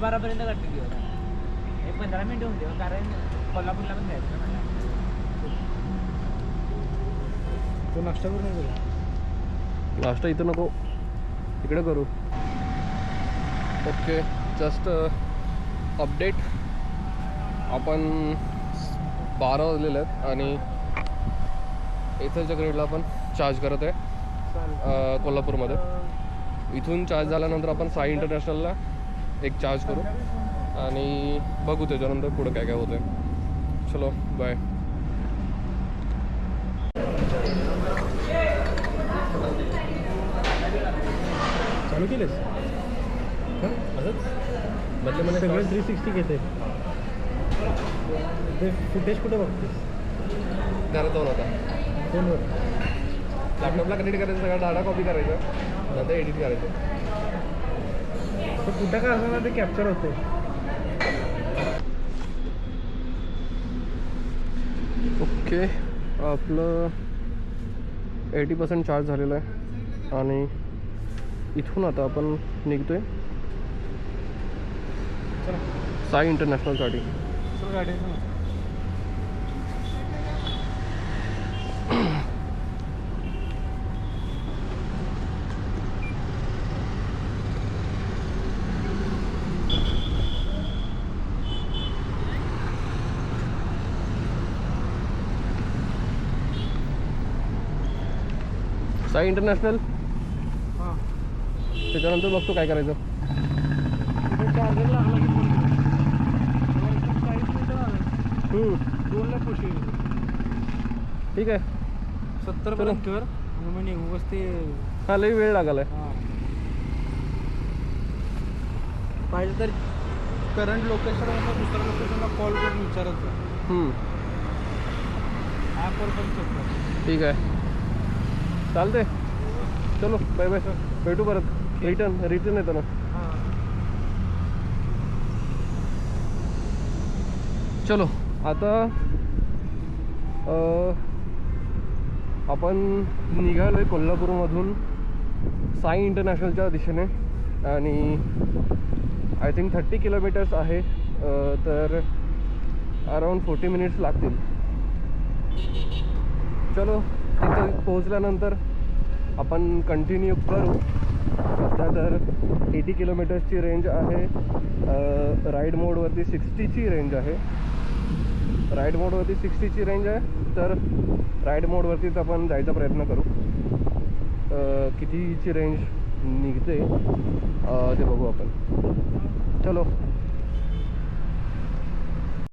10-12पर्यंत continue होता. एक 15 मिनिटं होऊन देऊ कारण कोल्हापूरला पण जायचं ना. तो नाश्ता करून येतो. नाश्ता इथं नको, इकडे करू. Okay, just update. आपण 12 वाजलेले आहेत आणि इथलच्या ग्रेडला आपण चार्ज करत आहे कोल्हापूरमध्ये. इथून चार्ज झाल्यानंतर आपण साई इंटरनॅशनलला एक चार्ज करू आणि बघू त्याच्यानंतर पुढं काय काय होतं आहे. चलो बाय. चालू केलेस मतलब मला सगळं 360 घेते. ते फुटेज कुठे बघतेस? घरात जाऊन आता फोनवर लॅपटॉपला कनेक्ट करायचं, सगळं डाटा कॉपी करायचं, नंतर एडिट करायचं. तर कुठं का असं ते कॅप्चर होते. ओके, आपलं 80% चार्ज झालेलं आहे आणि इथून आता आपण निघतोय साई इंटरनॅशनलसाठी. चल गाडी साई इंटरनॅशनल. हां त्याच्यानंतर बघतो काय करायचं. तिथे चार्जर लागला की फोन कर. 40 मिनिटं लागेल. 2ला पुशी ठीक आहे, 70पर्यंत कर आणि मग निघू. बस ते हा लई वेळ लागला आहे. हां पाहिजे तर करंट लोकेशनला दुसऱ्या लोकेशनला कॉल करून विचारत जा. ॲपवर पण चेक कर. ठीक आहे, चालते. चलो बाय बाय, भेटू परत. रिटर्न येतो ना. हां चलो आता आपण निघालो आहे कोल्हापूरमधून साई इंटरनॅशनलच्या दिशेने आणि आय थिंक 30 किलोमीटर्स आहे. तर अराऊंड 40 मिनिट्स लागतील. चलो तिथं पोहोचल्यानंतर आपण कंटिन्यू करू. सध्या तर 80 किलोमीटर्सची रेंज आहे. राईड मोडवरती 60ची रेंज आहे. राईड मोडवरती 60ची रेंज आहे, तर राईड मोडवरतीच आपण जायचा प्रयत्न करू. कितीची रेंज निघते ते बघू आपण. चलो